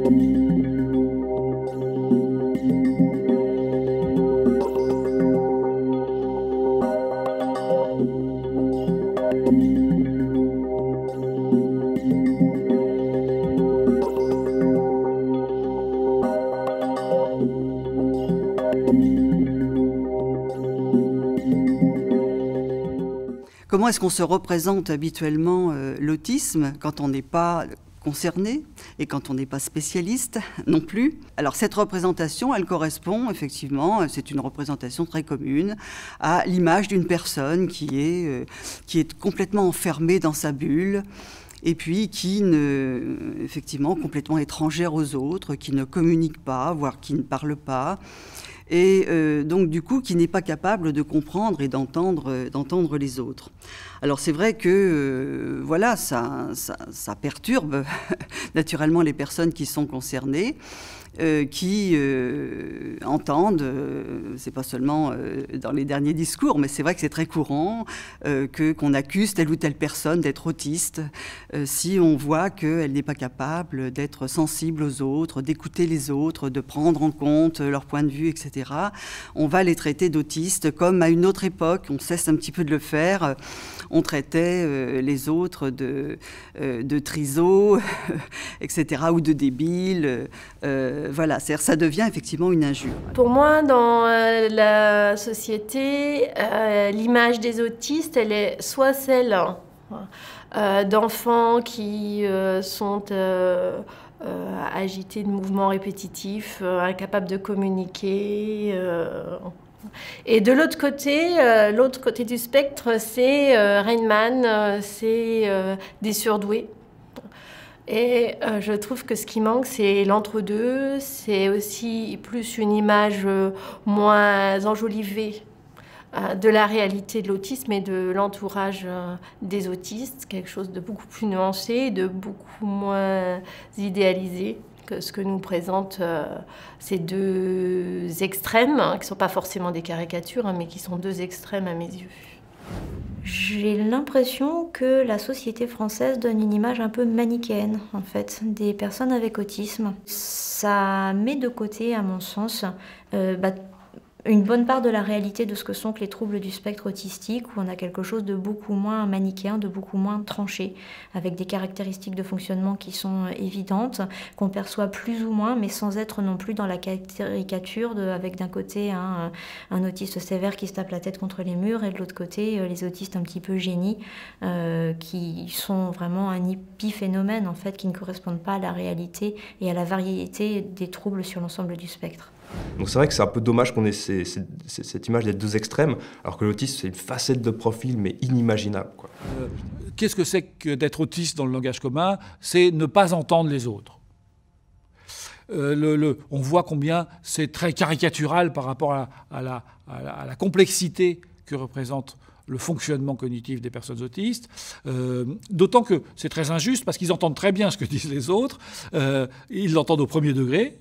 Comment est-ce qu'on se représente habituellement l'autisme quand on n'est pas concerné et quand on n'est pas spécialiste non plus? Alors cette représentation, elle correspond effectivement, c'est une représentation très commune, à l'image d'une personne qui est complètement enfermée dans sa bulle, et puis effectivement complètement étrangère aux autres, qui ne communique pas, voire qui ne parle pas, et donc du coup qui n'est pas capable de comprendre et d'entendre les autres. Alors c'est vrai que voilà, ça perturbe naturellement les personnes qui sont concernées, qui entendent, c'est pas seulement dans les derniers discours, mais c'est vrai que c'est très courant qu'on accuse telle ou telle personne d'être autiste si on voit qu'elle n'est pas capable d'être sensible aux autres, d'écouter les autres, de prendre en compte leur point de vue, etc. On va les traiter d'autistes comme à une autre époque, on cesse un petit peu de le faire. On traitait les autres de trisos, etc., ou de débiles. Voilà, ça devient effectivement une injure. Pour moi, dans la société, l'image des autistes, elle est soit celle d'enfants qui sont agités de mouvements répétitifs, incapables de communiquer. Et de l'autre côté du spectre, c'est Rainman, c'est des surdoués. Et je trouve que ce qui manque, c'est l'entre-deux, c'est aussi plus une image moins enjolivée de la réalité de l'autisme et de l'entourage des autistes, quelque chose de beaucoup plus nuancé, de beaucoup moins idéalisé que ce que nous présentent ces deux extrêmes, qui ne sont pas forcément des caricatures, mais qui sont deux extrêmes à mes yeux. J'ai l'impression que la société française donne une image un peu manichéenne, en fait, des personnes avec autisme. Ça met de côté, à mon sens, une bonne part de la réalité de ce que sont les troubles du spectre autistique, où on a quelque chose de beaucoup moins manichéen, de beaucoup moins tranché, avec des caractéristiques de fonctionnement qui sont évidentes, qu'on perçoit plus ou moins, mais sans être non plus dans la caricature, avec d'un côté un autiste sévère qui se tape la tête contre les murs, et de l'autre côté les autistes un petit peu génies, qui sont vraiment un épiphénomène, en fait, qui ne correspondent pas à la réalité et à la variété des troubles sur l'ensemble du spectre. Donc c'est vrai que c'est un peu dommage qu'on ait cette image des deux extrêmes, alors que l'autisme c'est une facette de profil mais inimaginable, quoi. Qu'est-ce que c'est que d'être autiste dans le langage commun? C'est ne pas entendre les autres. On voit combien c'est très caricatural par rapport à la complexité que représente le fonctionnement cognitif des personnes autistes, d'autant que c'est très injuste parce qu'ils entendent très bien ce que disent les autres, ils l'entendent au premier degré,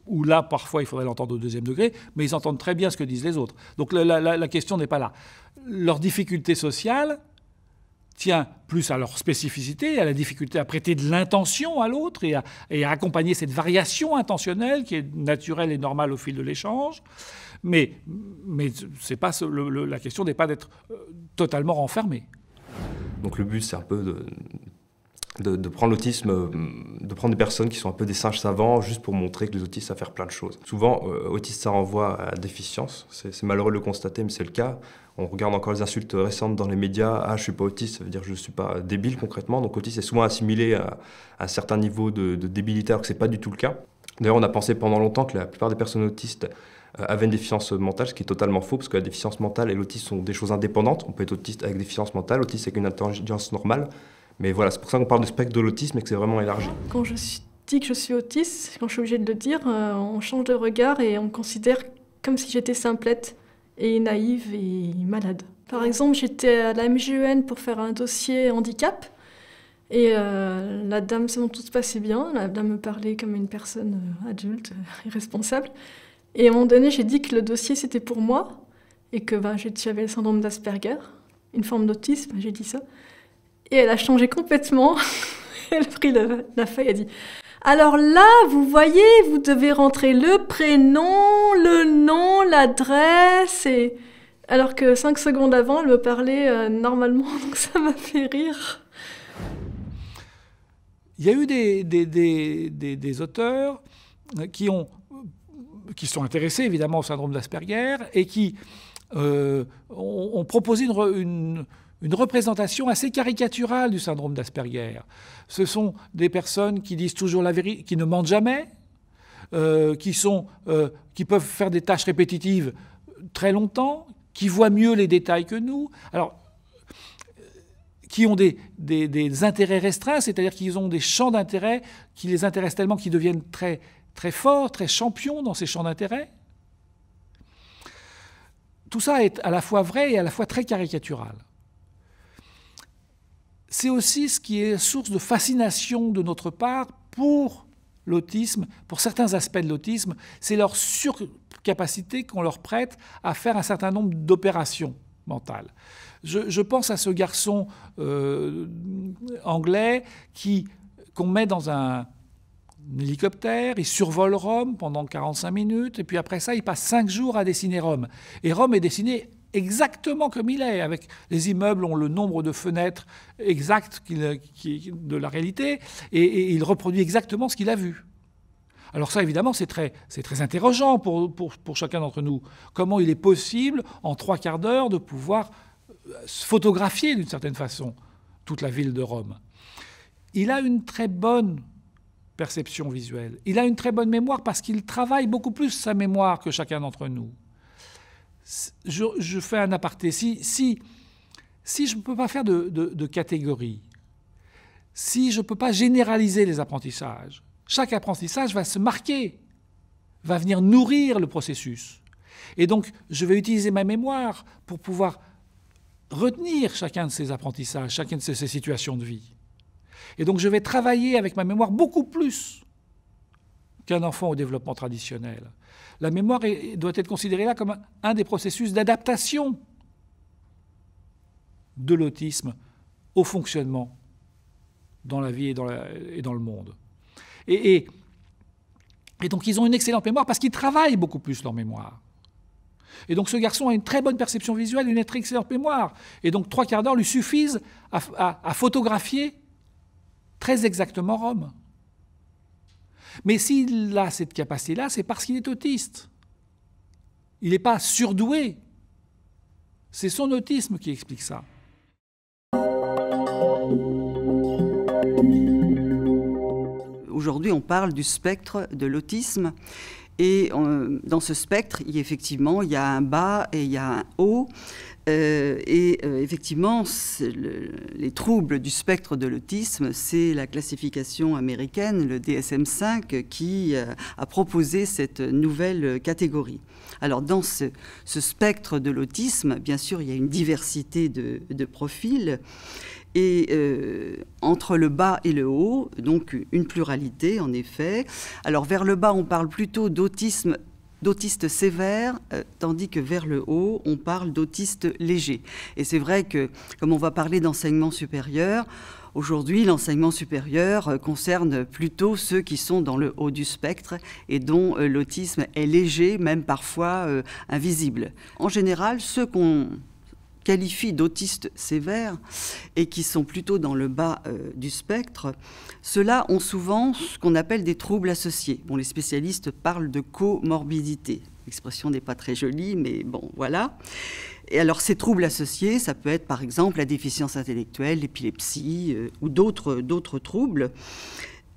où là, parfois, il faudrait l'entendre au deuxième degré, mais ils entendent très bien ce que disent les autres. Donc la question n'est pas là. Leur difficulté sociale tient plus à leur spécificité, à la difficulté à prêter de l'intention à l'autre et à accompagner cette variation intentionnelle qui est naturelle et normale au fil de l'échange. Mais c'est pas, la question n'est pas d'être totalement renfermé. Donc le but, c'est un peu de prendre l'autisme, de prendre des personnes qui sont un peu des singes savants, juste pour montrer que les autistes savent faire plein de choses. Souvent, autiste, ça renvoie à déficience. C'est malheureux de le constater, mais c'est le cas. On regarde encore les insultes récentes dans les médias. « Ah, je suis pas autiste », ça veut dire que je suis pas débile concrètement. Donc autiste est souvent assimilé à un certain niveau de débilité, alors que c'est pas du tout le cas. D'ailleurs, on a pensé pendant longtemps que la plupart des personnes autistes avaient une déficience mentale, ce qui est totalement faux, parce que la déficience mentale et l'autisme sont des choses indépendantes. On peut être autiste avec déficience mentale, autiste avec une intelligence normale. Mais voilà, c'est pour ça qu'on parle de spectre de l'autisme et que c'est vraiment élargi. Quand je dis que je suis autiste, quand je suis obligée de le dire, on change de regard et on me considère comme si j'étais simplette et naïve et malade. Par exemple, j'étais à la MGEN pour faire un dossier handicap et la dame, tout se passait bien, la dame me parlait comme une personne adulte, irresponsable. Et à un moment donné, j'ai dit que le dossier c'était pour moi et que j'avais le syndrome d'Asperger, une forme d'autisme, j'ai dit ça. Et elle a changé complètement. Elle a pris la feuille et a dit « Alors là, vous voyez, vous devez rentrer le prénom, le nom, l'adresse, et... alors que 5 secondes avant, elle me parlait normalement, donc ça m'a fait rire. Il y a eu des auteurs qui sont intéressés évidemment au syndrome d'Asperger et qui ont proposé une représentation assez caricaturale du syndrome d'Asperger. Ce sont des personnes qui disent toujours la vérité, qui ne mentent jamais, qui peuvent faire des tâches répétitives très longtemps, qui voient mieux les détails que nous. Alors, qui ont des intérêts restreints, c'est-à-dire qu'ils ont des champs d'intérêt qui les intéressent tellement qu'ils deviennent très, très forts, très champions dans ces champs d'intérêt. Tout ça est à la fois vrai et à la fois très caricatural. C'est aussi ce qui est source de fascination de notre part pour l'autisme, pour certains aspects de l'autisme, c'est leur surcapacité qu'on leur prête à faire un certain nombre d'opérations mentales. Je pense à ce garçon anglais qu'on met dans un hélicoptère, il survole Rome pendant 45 minutes, et puis après ça, il passe 5 jours à dessiner Rome. Et Rome est dessinée exactement comme il est, avec les immeubles ont le nombre de fenêtres exact de la réalité, et il reproduit exactement ce qu'il a vu. Alors ça, évidemment, c'est très interrogeant pour chacun d'entre nous. Comment il est possible, en 3/4 d'heure, de pouvoir photographier, d'une certaine façon, toute la ville de Rome? Il a une très bonne perception visuelle. Il a une très bonne mémoire parce qu'il travaille beaucoup plus sa mémoire que chacun d'entre nous. Je fais un aparté. Si je ne peux pas faire de catégories, si je ne peux pas généraliser les apprentissages, chaque apprentissage va se marquer, va venir nourrir le processus. Et donc, je vais utiliser ma mémoire pour pouvoir retenir chacun de ces apprentissages, chacune de ces situations de vie. Et donc, je vais travailler avec ma mémoire beaucoup plus qu'un enfant au développement traditionnel. La mémoire doit être considérée là comme un des processus d'adaptation de l'autisme au fonctionnement dans la vie et dans le monde. Et donc, ils ont une excellente mémoire parce qu'ils travaillent beaucoup plus leur mémoire. Et donc, ce garçon a une très bonne perception visuelle, une très excellente mémoire. Et donc, 3/4 d'heure lui suffisent à photographier très exactement Rome. Mais s'il a cette capacité-là, c'est parce qu'il est autiste. Il n'est pas surdoué. C'est son autisme qui explique ça. Aujourd'hui, on parle du spectre de l'autisme. Et dans ce spectre, effectivement, il y a un bas et il y a un haut. Effectivement, les troubles du spectre de l'autisme, c'est la classification américaine, le DSM-5, qui a proposé cette nouvelle catégorie. Alors, dans ce spectre de l'autisme, bien sûr, il y a une diversité de profils. Et entre le bas et le haut, donc une pluralité, en effet. Alors, vers le bas, on parle plutôt d'autistes sévères, tandis que vers le haut, on parle d'autistes légers. Et c'est vrai que, comme on va parler d'enseignement supérieur, aujourd'hui, l'enseignement supérieur concerne plutôt ceux qui sont dans le haut du spectre et dont l'autisme est léger, même parfois invisible. En général, ceux qu'on qualifient d'autistes sévères et qui sont plutôt dans le bas du spectre, ceux-là ont souvent ce qu'on appelle des troubles associés. Bon, les spécialistes parlent de comorbidité. L'expression n'est pas très jolie, mais bon, voilà. Et alors, ces troubles associés, ça peut être par exemple la déficience intellectuelle, l'épilepsie ou d'autres troubles.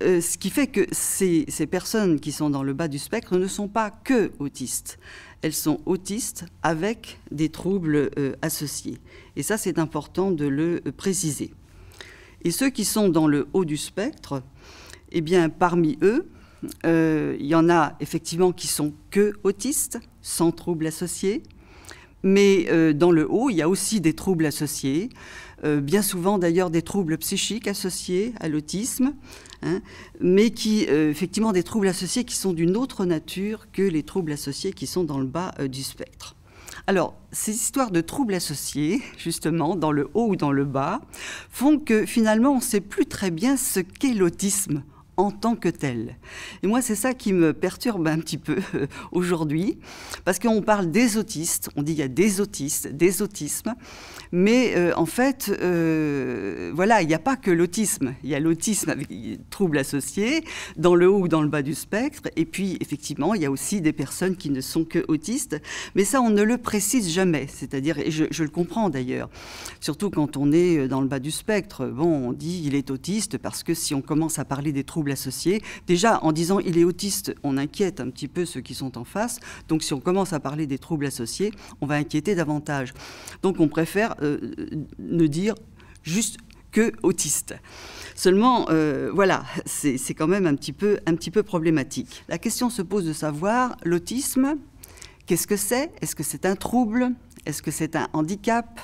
Ce qui fait que ces personnes qui sont dans le bas du spectre ne sont pas que autistes. Elles sont autistes avec des troubles associés. Et ça, c'est important de le préciser. Et ceux qui sont dans le haut du spectre, eh bien, parmi eux, il y en a effectivement qui sont que autistes, sans troubles associés. Mais dans le haut, il y a aussi des troubles associés, bien souvent d'ailleurs des troubles psychiques associés à l'autisme, hein, mais effectivement des troubles associés qui sont d'une autre nature que les troubles associés qui sont dans le bas du spectre. Alors, ces histoires de troubles associés, justement, dans le haut ou dans le bas, font que finalement, on ne sait plus très bien ce qu'est l'autisme en tant que tel. Et moi, c'est ça qui me perturbe un petit peu aujourd'hui, parce qu'on parle des autistes, on dit il y a des autistes, des autismes, mais en fait, voilà, il n'y a pas que l'autisme. Il y a l'autisme avec troubles associés, dans le haut ou dans le bas du spectre, et puis effectivement, il y a aussi des personnes qui ne sont que autistes, mais ça, on ne le précise jamais, c'est-à-dire, et je le comprends d'ailleurs, surtout quand on est dans le bas du spectre, bon, on dit il est autiste, parce que si on commence à parler des troubles associés, déjà, en disant il est autiste, on inquiète un petit peu ceux qui sont en face, donc si on commence à parler des troubles associés, on va inquiéter davantage. Donc on préfère ne dire juste que autiste. Seulement, voilà, c'est quand même un petit peu problématique. La question se pose de savoir, l'autisme, qu'est-ce que c'est? Est-ce que c'est un trouble? Est-ce que c'est un handicap?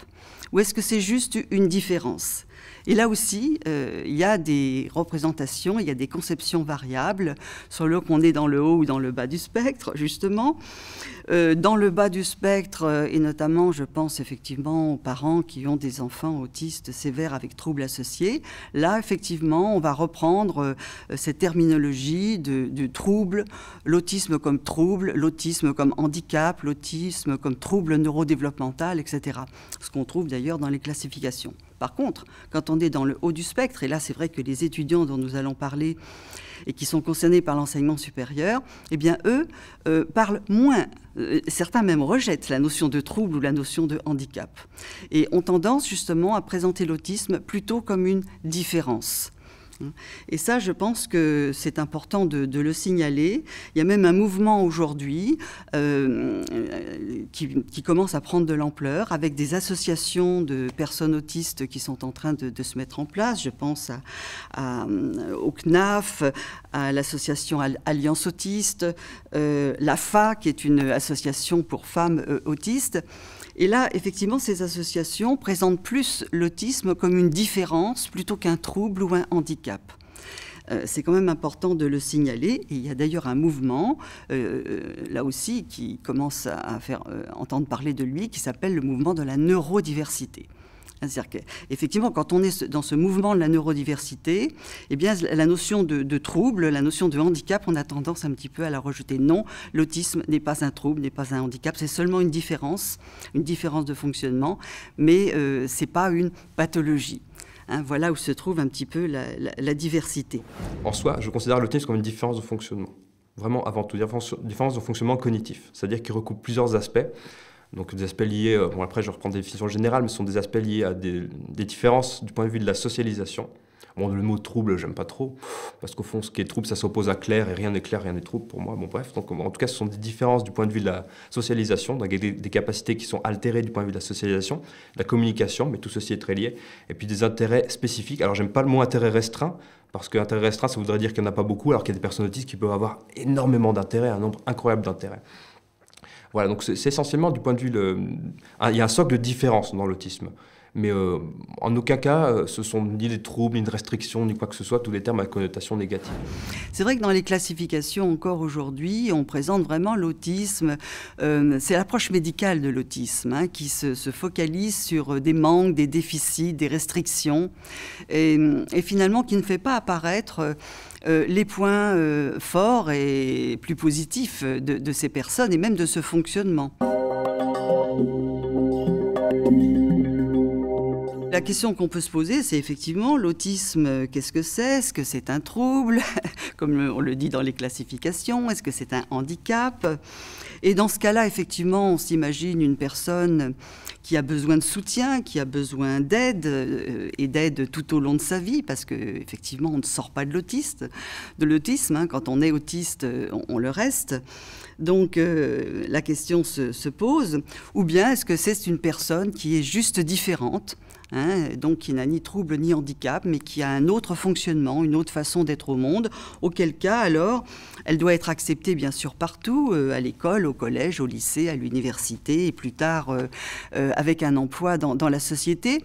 Ou est-ce que c'est juste une différence? Et là aussi, il y a des représentations, il y a des conceptions variables, selon qu'on est dans le haut ou dans le bas du spectre, justement. Dans le bas du spectre, et notamment, je pense effectivement aux parents qui ont des enfants autistes sévères avec troubles associés, là, effectivement, on va reprendre cette terminologie de trouble, l'autisme comme trouble, l'autisme comme handicap, l'autisme comme trouble neurodéveloppemental, etc. Ce qu'on trouve d'ailleurs dans les classifications. Par contre, quand on est dans le haut du spectre, et là c'est vrai que les étudiants dont nous allons parler et qui sont concernés par l'enseignement supérieur, eh bien eux parlent moins, certains même rejettent la notion de trouble ou la notion de handicap, et ont tendance justement à présenter l'autisme plutôt comme une différence. Et ça, je pense que c'est important de le signaler. Il y a même un mouvement aujourd'hui qui commence à prendre de l'ampleur avec des associations de personnes autistes qui sont en train de se mettre en place. Je pense au CNAF, à l'association Alliance Autiste, l'AFA, qui est une association pour femmes autistes. Et là, effectivement, ces associations présentent plus l'autisme comme une différence plutôt qu'un trouble ou un handicap. C'est quand même important de le signaler. Et il y a d'ailleurs un mouvement, là aussi, qui commence à faire entendre parler de lui, qui s'appelle le mouvement de la neurodiversité. C'est-à-dire qu'effectivement, quand on est dans ce mouvement de la neurodiversité, eh bien, la notion de trouble, la notion de handicap, on a tendance un petit peu à la rejeter. Non, l'autisme n'est pas un trouble, n'est pas un handicap, c'est seulement une différence de fonctionnement, mais ce n'est pas une pathologie. Hein, voilà où se trouve un petit peu la diversité. En soi, je considère l'autisme comme une différence de fonctionnement. Vraiment, avant tout, différence de fonctionnement cognitif, c'est-à-dire qu'il recoupe plusieurs aspects. Donc des aspects liés, bon après je reprends des définitions générales, mais ce sont des aspects liés à des différences du point de vue de la socialisation. Bon, le mot trouble, j'aime pas trop, parce qu'au fond, ce qui est trouble, ça s'oppose à clair, et rien n'est clair, rien n'est trouble pour moi. Bon bref, donc en tout cas, ce sont des différences du point de vue de la socialisation, donc des capacités qui sont altérées du point de vue de la socialisation, de la communication, mais tout ceci est très lié, et puis des intérêts spécifiques. Alors j'aime pas le mot intérêt restreint, parce qu'intérêt restreint, ça voudrait dire qu'il n'y en a pas beaucoup, alors qu'il y a des personnes autistes qui peuvent avoir énormément d'intérêts, un nombre incroyable d'intérêts. Voilà, donc c'est essentiellement du point de vue... il y a un socle de différence dans l'autisme. Mais en aucun cas, ce sont ni des troubles, ni de restrictions, ni quoi que ce soit, tous les termes à connotation négative. C'est vrai que dans les classifications, encore aujourd'hui, on présente vraiment l'autisme. C'est l'approche médicale de l'autisme, hein, qui se focalise sur des manques, des déficits, des restrictions, et finalement qui ne fait pas apparaître... les points forts et plus positifs de ces personnes et même de ce fonctionnement. La question qu'on peut se poser, c'est effectivement l'autisme, qu'est-ce que c'est? Est-ce que c'est un trouble, comme on le dit dans les classifications? Est-ce que c'est un handicap? Et dans ce cas-là, effectivement, on s'imagine une personne qui a besoin de soutien, qui a besoin d'aide, et d'aide tout au long de sa vie, parce qu'effectivement, on ne sort pas de l'autisme. Hein. Quand on est autiste, on le reste. Donc, la question se pose. Ou bien, est-ce que c'est une personne qui est juste différente, hein, donc qui n'a ni trouble ni handicap, mais qui a un autre fonctionnement, une autre façon d'être au monde, auquel cas, alors, elle doit être acceptée, bien sûr, partout, à l'école, au collège, au lycée, à l'université, et plus tard, avec un emploi dans la société.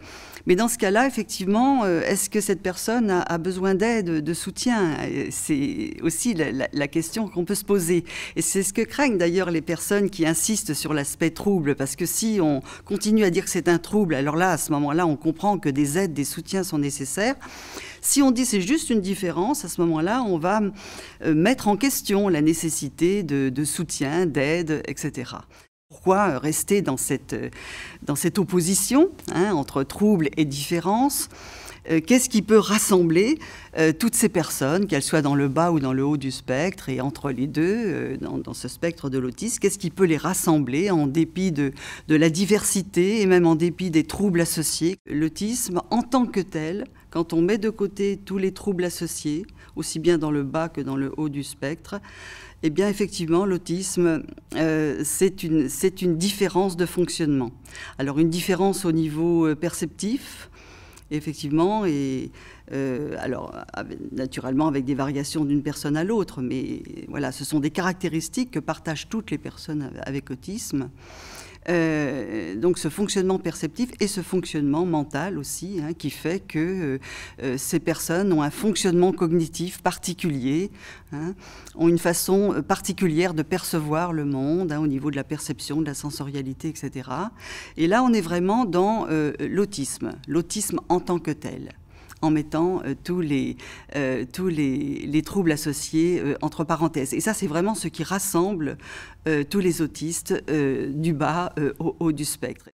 Mais dans ce cas-là, effectivement, est-ce que cette personne a besoin d'aide, de soutien? C'est aussi la question qu'on peut se poser. Et c'est ce que craignent d'ailleurs les personnes qui insistent sur l'aspect trouble, parce que si on continue à dire que c'est un trouble, alors là, à ce moment-là, on comprend que des aides, des soutiens sont nécessaires. Si on dit c'est juste une différence, à ce moment-là, on va mettre en question la nécessité de soutien, d'aide, etc. Pourquoi rester dans cette opposition entre trouble et différence? Qu'est-ce qui peut rassembler toutes ces personnes, qu'elles soient dans le bas ou dans le haut du spectre, et entre les deux, dans ce spectre de l'autisme, qu'est-ce qui peut les rassembler en dépit de la diversité et même en dépit des troubles associés? L'autisme, en tant que tel, quand on met de côté tous les troubles associés, aussi bien dans le bas que dans le haut du spectre, eh bien, effectivement, l'autisme, c'est une différence de fonctionnement. Alors, une différence au niveau perceptif, effectivement, et alors naturellement avec des variations d'une personne à l'autre, mais voilà, ce sont des caractéristiques que partagent toutes les personnes avec autisme. Donc ce fonctionnement perceptif et ce fonctionnement mental aussi, qui fait que ces personnes ont un fonctionnement cognitif particulier, ont une façon particulière de percevoir le monde, au niveau de la perception, de la sensorialité, etc. Et là, on est vraiment dans l'autisme en tant que tel, en mettant tous les troubles associés entre parenthèses. Et ça, c'est vraiment ce qui rassemble tous les autistes du bas au haut du spectre.